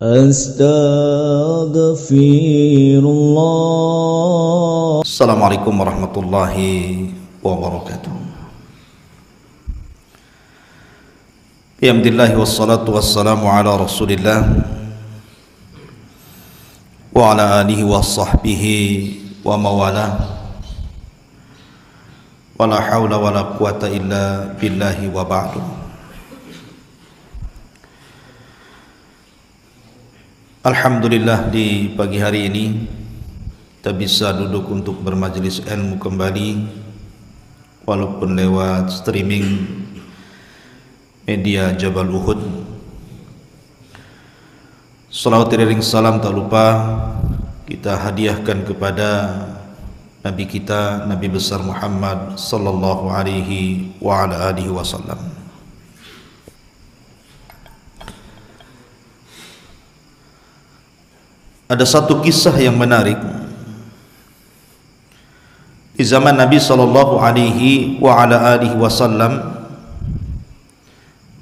Astaghfirullah. Assalamualaikum warahmatullahi wabarakatuh. Alhamdulillah wassalatu wassalamu ala Rasulillah wa ala alihi wa sahbihi wa mawala. Wala hawla wala quwata illa billahi wa ba'du. Alhamdulillah, di pagi hari ini kita bisa duduk untuk bermajelis ilmu kembali, walaupun lewat streaming media Jabal Uhud. Salawat iring salam tak lupa kita hadiahkan kepada Nabi kita, Nabi besar Muhammad sallallahu alaihi wa ala alihi wasallam. Ada satu kisah yang menarik di zaman Nabi sallallahu alaihi wa ala alihi wasallam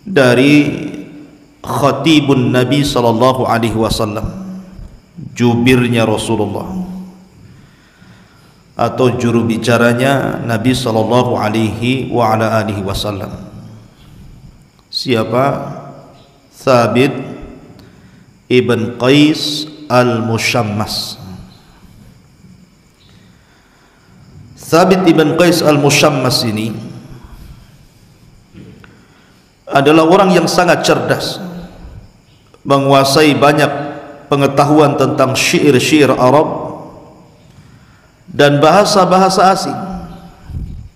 dari khatibun Nabi sallallahu alaihi wasallam, jubirnya Rasulullah atau juru bicaranya Nabi sallallahu alaihi wa ala alihi wasallam. Siapa? Thabit ibn Qais Al-Mushammas. Thabit ibn Qais Al-Mushammas ini adalah orang yang sangat cerdas, menguasai banyak pengetahuan tentang syair-syair Arab dan bahasa-bahasa asing.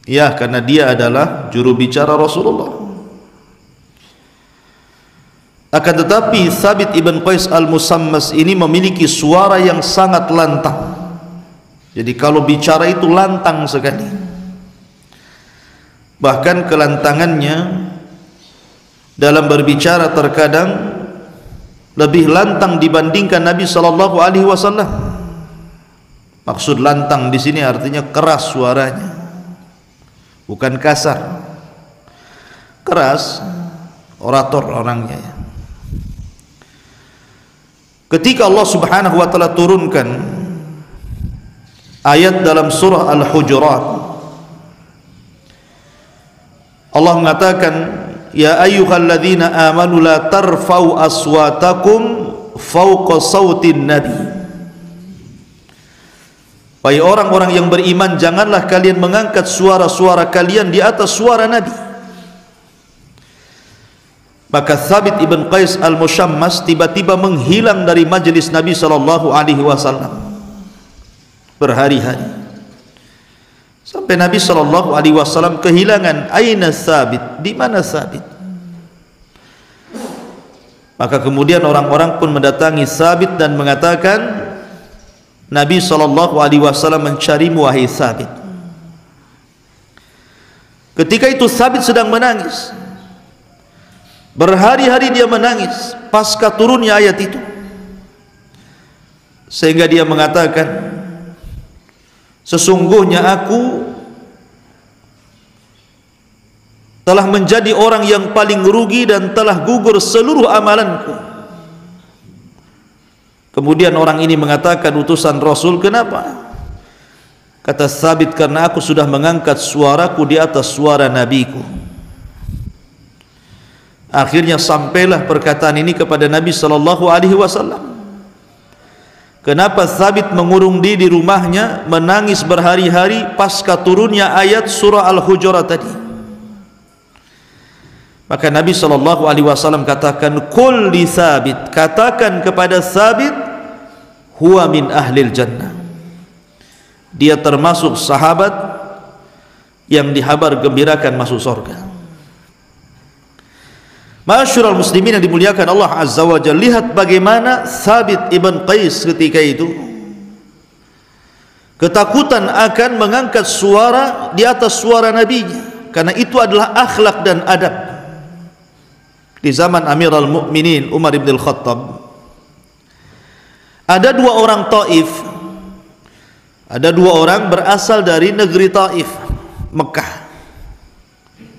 Ya, karena dia adalah juru bicara Rasulullah. Akan tetapi Thabit ibn Qais Al-Mushammas ini memiliki suara yang sangat lantang. Jadi kalau bicara itu lantang sekali. Bahkan kelantangannya dalam berbicara terkadang lebih lantang dibandingkan Nabi sallallahu alaihi wasallam. Maksud lantang di sini artinya keras suaranya, bukan kasar. Keras, orator orangnya ya. Ketika Allah Subhanahu wa taala turunkan ayat dalam surah Al-Hujurat, Allah mengatakan, ya ayyuhalladzina amanu la tarfa'u aswatakum fawqa sautin nabi. Wahai orang-orang yang beriman, janganlah kalian mengangkat suara-suara kalian di atas suara Nabi. Maka Thabit ibn Qais Al-Mushammas tiba-tiba menghilang dari majelis Nabi sallallahu alaihi wasallam berhari-hari, sampai Nabi sallallahu alaihi wasallam kehilangan, aina Thabit, di mana Thabit? Maka kemudian orang-orang pun mendatangi Thabit dan mengatakan, Nabi sallallahu alaihi wasallam mencarimu wahai Thabit. Ketika itu Thabit sedang menangis. Berhari-hari dia menangis pasca turunnya ayat itu, sehingga dia mengatakan, sesungguhnya aku telah menjadi orang yang paling rugi dan telah gugur seluruh amalanku. Kemudian orang ini mengatakan, utusan Rasul, kenapa? Kata Thabit, karena aku sudah mengangkat suaraku di atas suara Nabiku. Akhirnya sampailah perkataan ini kepada Nabi sallallahu alaihi wasallam. Kenapa Thabit mengurung diri di rumahnya, menangis berhari-hari pasca turunnya ayat surah Al-Hujurat tadi? Maka Nabi sallallahu alaihi wasallam katakan, qul li Thabit, katakan kepada Thabit, huwa min ahlil jannah, dia termasuk sahabat yang dihabar gembirakan masuk surga. Masyarul muslimin yang dimuliakan Allah Azza wa Jalla, lihat bagaimana Thabit ibn Qais ketika itu ketakutan akan mengangkat suara di atas suara Nabinya, karena itu adalah akhlak dan adab. Di zaman Amirul Mukminin Umar ibn al-Khattab, ada dua orang Taif, ada dua orang berasal dari negeri Taif, Mekah,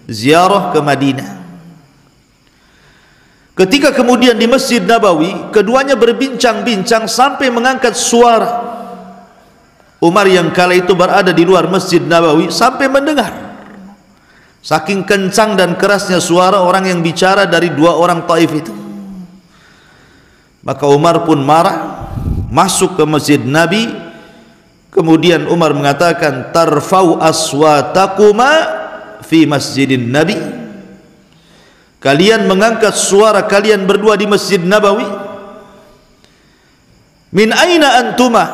ziarah ke Madinah. Ketika kemudian di Masjid Nabawi, keduanya berbincang-bincang sampai mengangkat suara. Umar yang kala itu berada di luar Masjid Nabawi sampai mendengar. Saking kencang dan kerasnya suara orang yang bicara dari dua orang Taif itu. Maka Umar pun marah, masuk ke Masjid Nabi. Kemudian Umar mengatakan, tarfau aswatakuma fi masjidin Nabi. Kalian mengangkat suara kalian berdua di Masjid Nabawi. Min aina antuma?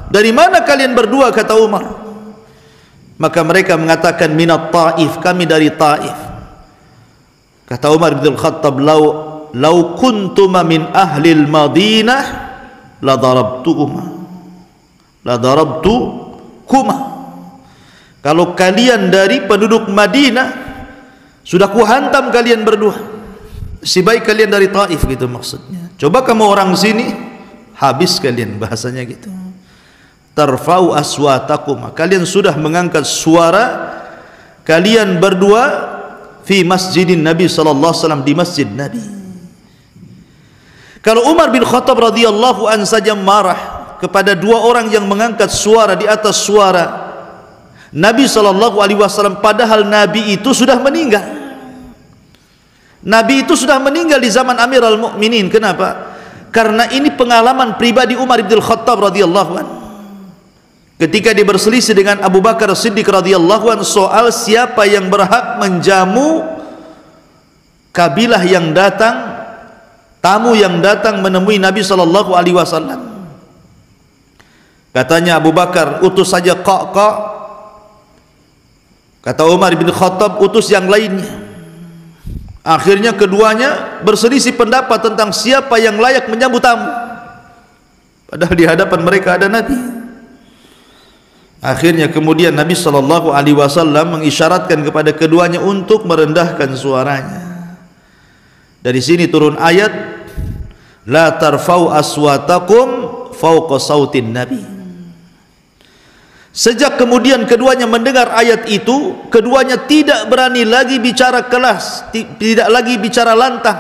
Dari mana kalian berdua, kata Umar. Maka mereka mengatakan, minat Taif, kami dari Taif. Kata Umar bin Khattab, lau kuntuma min ahlil Madinah la darabtukuma. Kalau kalian dari penduduk Madinah, sudah kuhantam kalian berdua. Si baik kalian dari Taif, gitu maksudnya. Coba kamu orang sini, habis kalian, bahasanya gitu. Tarfau aswatakum, kalian sudah mengangkat suara kalian berdua fi masjidin Nabi sallallahu alaihi wasallam, di masjid Nabi. Kalau Umar bin Khattab radhiyallahu an saja marah kepada dua orang yang mengangkat suara di atas suara Nabi sallallahu alaihi wasallam, padahal Nabi itu sudah meninggal. Nabi itu sudah meninggal di zaman Amirul Mukminin. Kenapa? Karena ini pengalaman pribadi Umar bin Khattab radhiyallahu an. Ketika dia berselisih dengan Abu Bakar Siddiq radhiyallahu anhu soal siapa yang berhak menjamu kabilah yang datang, tamu yang datang menemui Nabi sallallahu alaihi wasallam. Katanya Abu Bakar, utus saja Qa'. Kata Umar bin Khattab, utus yang lainnya. Akhirnya keduanya berselisih pendapat tentang siapa yang layak menyambut tamu. Padahal di hadapan mereka ada Nabi. Akhirnya kemudian Nabi sallallahu alaihi wasallam mengisyaratkan kepada keduanya untuk merendahkan suaranya. Dari sini turun ayat, la tarfau aswatakum fawqa sautin Nabi. Sejak kemudian keduanya mendengar ayat itu, keduanya tidak berani lagi bicara keras, tidak lagi bicara lantang.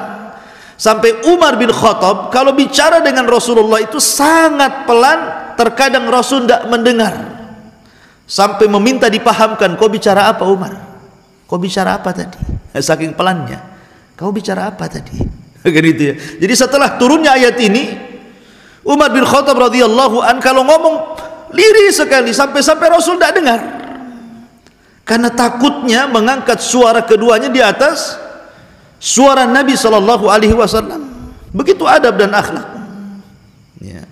Sampai Umar bin Khattab kalau bicara dengan Rasulullah itu sangat pelan, terkadang Rasul tidak mendengar. Sampai meminta dipahamkan, kau bicara apa Umar? Kau bicara apa tadi? Saking pelannya, kau bicara apa tadi? Gitu ya. Jadi setelah turunnya ayat ini, Umar bin Khattab radhiyallahu an kalau ngomong lirih sekali, sampai Rasul tidak dengar. Karena takutnya mengangkat suara keduanya di atas suara Nabi sallallahu alaihi wasallam. Begitu adab dan akhlak. Ya.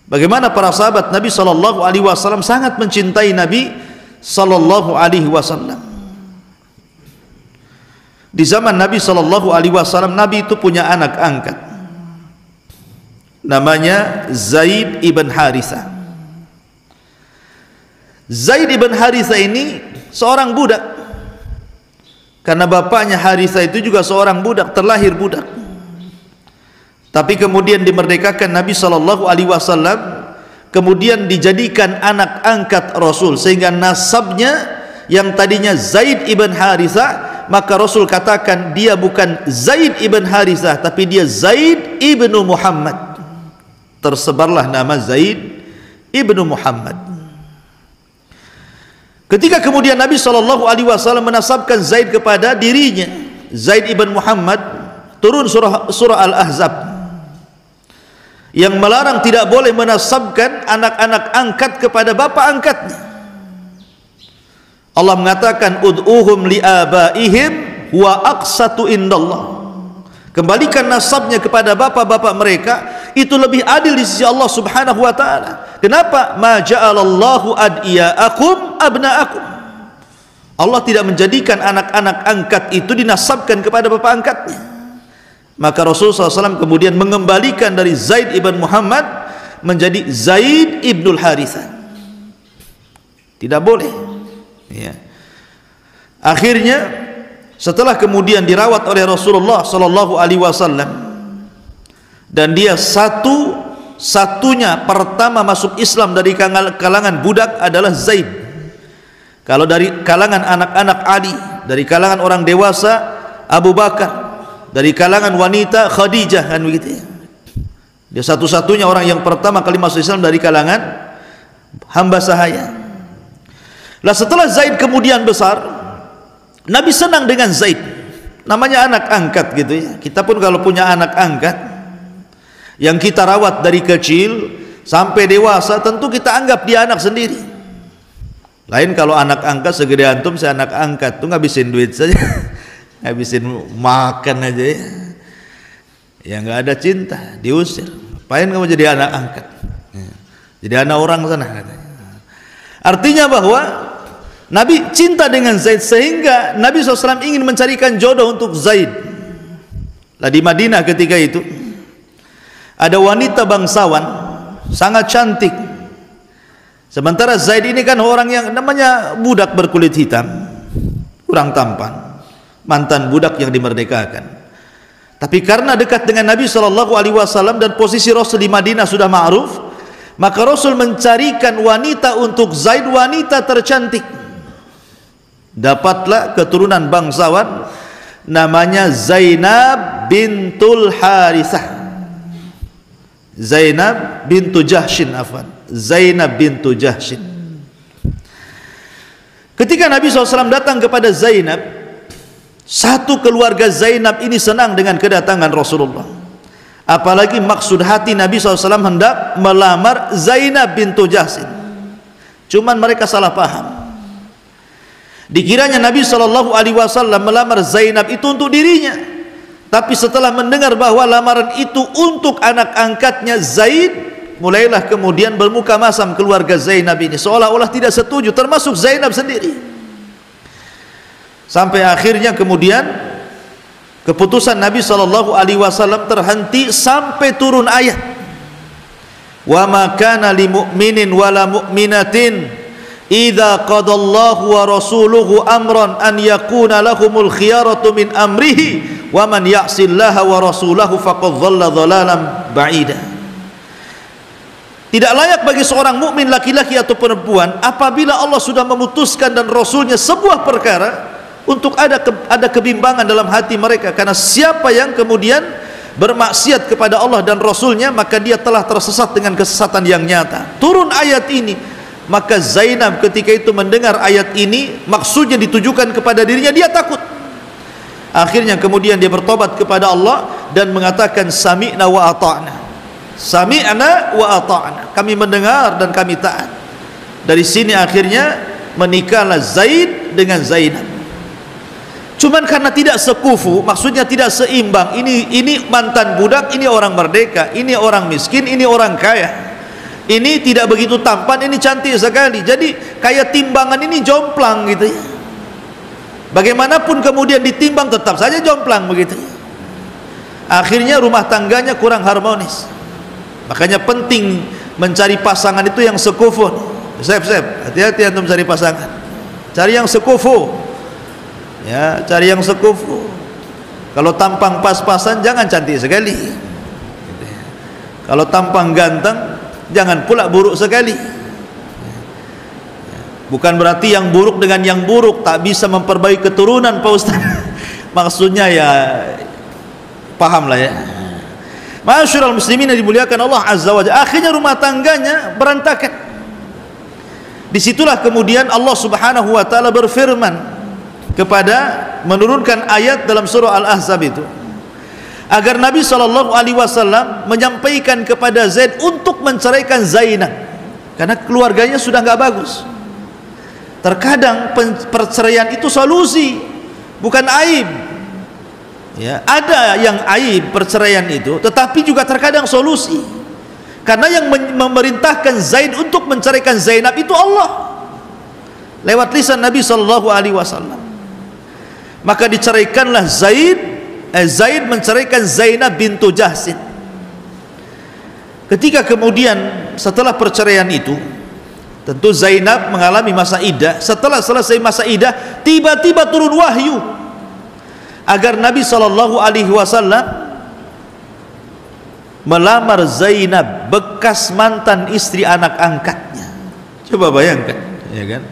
Bagaimana para sahabat Nabi sallallahu alaihi wasallam sangat mencintai Nabi sallallahu alaihi wasallam. Di zaman Nabi sallallahu alaihi wasallam, Nabi itu punya anak angkat. Namanya Zaid ibn Harithah. Zaid ibn Harithah ini seorang budak. Karena bapaknya Harithah itu juga seorang budak, terlahir budak. Tapi kemudian dimerdekakan Nabi sallallahu alaihi wasallam, kemudian dijadikan anak angkat Rasul, sehingga nasabnya yang tadinya Zaid ibn Harithah, maka Rasul katakan dia bukan Zaid ibn Harithah, tapi dia Zaid ibnu Muhammad. Tersebarlah nama Zaid ibnu Muhammad. Ketika kemudian Nabi sallallahu alaihi wasallam menasabkan Zaid kepada dirinya, Zaid ibn Muhammad, turun surah Al-Ahzab yang melarang tidak boleh menasabkan anak-anak angkat kepada bapak angkatnya. Allah mengatakan, ud'uhum li'abaihim huwa aqsatu indallah. Kembalikan nasabnya kepada bapak-bapak mereka, itu lebih adil di sisi Allah subhanahu wa ta'ala. Kenapa? Ma ja'alallahu ad'iya'akum abna'akum. Allah tidak menjadikan anak-anak angkat itu dinasabkan kepada bapak angkatnya. Maka Rasulullah SAW kemudian mengembalikan dari Zaid ibn Muhammad menjadi Zaid ibnul Harithah. Tidak boleh. Ya. Akhirnya setelah kemudian dirawat oleh Rasulullah sallallahu alaihi wasallam, dan dia satunya pertama masuk Islam dari kalangan budak adalah Zaid. Kalau dari kalangan anak-anak Ali, dari kalangan orang dewasa Abu Bakar, dari kalangan wanita Khadijah, kan begitu ya. Dia satu-satunya orang yang pertama kali masuk Islam dari kalangan hamba sahaya. Lah setelah Zaid kemudian besar, Nabi senang dengan Zaid. Namanya anak angkat gitu ya. Kita pun kalau punya anak angkat yang kita rawat dari kecil sampai dewasa, tentu kita anggap dia anak sendiri. Lain kalau anak angkat segede antum, saya anak angkat tuh ngabisin duit saja, ngabisin makan aja ya. Ya nggak ada cinta, diusir. Apain kamu jadi anak angkat? Jadi anak orang sana katanya. Artinya bahwa Nabi cinta dengan Zaid, sehingga Nabi SAW ingin mencarikan jodoh untuk Zaid. Lah di Madinah ketika itu ada wanita bangsawan sangat cantik. Sementara Zaid ini kan orang yang namanya budak berkulit hitam, kurang tampan, mantan budak yang dimerdekakan. Tapi karena dekat dengan Nabi SAW dan posisi Rasul di Madinah sudah ma'ruf, maka Rasul mencarikan wanita untuk Zaid, wanita tercantik. Dapatlah keturunan bangsawan namanya Zainab bintul Harithah, Zainab bintu Jahshin, Zainab bintu Jahshin. Ketika Nabi SAW datang kepada Zainab, satu keluarga Zainab ini senang dengan kedatangan Rasulullah. Apalagi maksud hati Nabi SAW hendak melamar Zainab bintu Jahshin. Cuman mereka salah paham. Dikiranya Nabi SAW melamar Zainab itu untuk dirinya, tapi setelah mendengar bahwa lamaran itu untuk anak angkatnya Zaid, mulailah kemudian bermuka masam keluarga Zainab ini, seolah-olah tidak setuju, termasuk Zainab sendiri. Sampai akhirnya kemudian keputusan Nabi SAW terhenti sampai turun ayat, wa ma kana li mu'minin wala mu'minatin idza qadallahu wa rasuluhu amran an yakuna lahumul khiyaratu min amrihi wa man ya'sillaha wa rasulahu faqad dhalla dhalalan ba'ida. Tidak layak bagi seorang mukmin laki-laki atau perempuan apabila Allah sudah memutuskan dan Rasulnya sebuah perkara untuk ada kebimbangan dalam hati mereka, karena siapa yang kemudian bermaksiat kepada Allah dan Rasulnya maka dia telah tersesat dengan kesesatan yang nyata. Turun ayat ini, maka Zainab ketika itu mendengar ayat ini, maksudnya ditujukan kepada dirinya, dia takut. Akhirnya kemudian dia bertobat kepada Allah dan mengatakan sami'na wa ata'na, sami'na wa ata'na, kami mendengar dan kami taat. Dari sini akhirnya menikahlah Zaid dengan Zainab. Cuman karena tidak sekufu, maksudnya tidak seimbang, ini mantan budak, ini orang merdeka, ini orang miskin, ini orang kaya, ini tidak begitu tampan, ini cantik sekali. Jadi kayak timbangan ini jomplang gitu ya. Bagaimanapun kemudian ditimbang tetap saja jomplang begitu. Akhirnya rumah tangganya kurang harmonis. Makanya penting mencari pasangan itu yang sekufu. Hati-hati antum cari pasangan. Cari yang sekufu. Ya, cari yang sekufu. Kalau tampang pas-pasan jangan cantik sekali. Kalau tampang ganteng jangan pula buruk sekali. Bukan berarti yang buruk dengan yang buruk tak bisa memperbaiki keturunan, Pak Ustaz. Maksudnya ya pahamlah ya. Ma'asyiral muslimin yang dimuliakan Allah Azza wa Jalla, akhirnya rumah tangganya berantakan. Disitulah kemudian Allah Subhanahu wa taala berfirman kepada, menurunkan ayat dalam surah Al-Ahzab itu, agar Nabi SAW menyampaikan kepada Zaid untuk menceraikan Zainab, karena keluarganya sudah nggak bagus. Terkadang perceraian itu solusi, bukan aib ya. Ada yang aib perceraian itu, tetapi juga terkadang solusi, karena yang memerintahkan Zaid untuk menceraikan Zainab itu Allah lewat lisan Nabi SAW. Maka diceraikanlah Zaid menceraikan Zainab bintu Jahshin. Ketika kemudian setelah perceraian itu, tentu Zainab mengalami masa iddah. Setelah selesai masa iddah, tiba-tiba turun wahyu agar Nabi SAW melamar Zainab, bekas mantan istri anak angkatnya. Coba bayangkan, ya kan?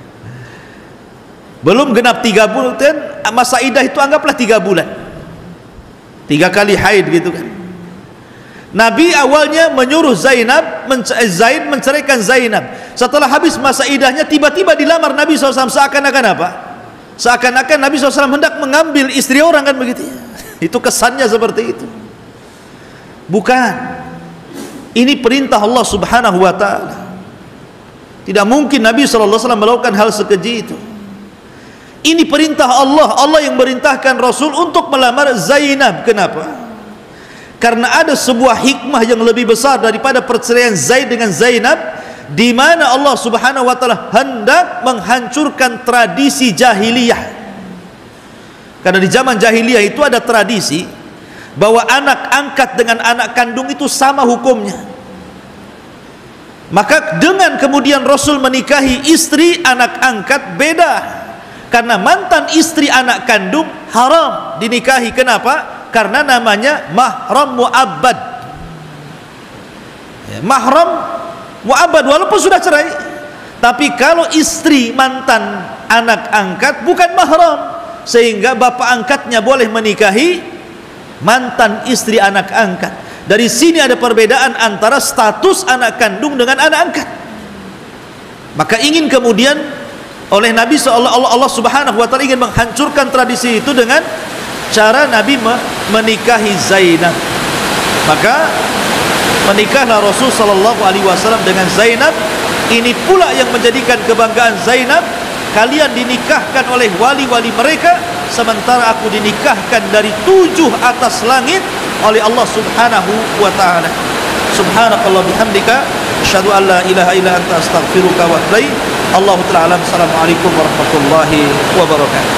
Belum genap 3 bulan, masa iddah itu anggaplah 3 bulan. 3 kali haid gitu kan. Nabi awalnya menyuruh Zaid menceraikan Zainab. Setelah habis masa iddahnya, tiba-tiba dilamar Nabi SAW. Seakan-akan apa? Seakan-akan Nabi SAW hendak mengambil istri orang, kan begitu ya. Itu kesannya seperti itu. Bukan. Ini perintah Allah Subhanahu wa ta'ala. Tidak mungkin Nabi SAW melakukan hal sekeji itu. Ini perintah Allah. Allah yang merintahkan Rasul untuk melamar Zainab. Kenapa? Karena ada sebuah hikmah yang lebih besar daripada perceraian Zaid dengan Zainab, di mana Allah Subhanahu wa taala hendak menghancurkan tradisi jahiliyah. Karena di zaman jahiliyah itu ada tradisi bahwa anak angkat dengan anak kandung itu sama hukumnya. Maka dengan kemudian Rasul menikahi istri anak angkat, beda. Karena mantan istri anak kandung haram dinikahi. Kenapa? Karena namanya mahram mu'abbad. Ya, mahram mu'abbad walaupun sudah cerai. Tapi kalau istri mantan anak angkat bukan mahram, sehingga bapak angkatnya boleh menikahi mantan istri anak angkat. Dari sini ada perbedaan antara status anak kandung dengan anak angkat. Maka ingin kemudian oleh Nabi Allah Subhanahu wa taala ingin menghancurkan tradisi itu dengan cara Nabi menikahi Zainab. Maka menikahlah Rasul sallallahu alaihi wasallam dengan Zainab. Ini pula yang menjadikan kebanggaan Zainab. Kalian dinikahkan oleh wali-wali mereka, sementara aku dinikahkan dari 7 atas langit oleh Allah Subhanahu wa ta'ala. Subhanakallah bihamdika, asyhadu an la ilaha illa anta astaghfiruka wa atubu ilaik. Allahu ta'ala. Assalamualaikum warahmatullahi wabarakatuh.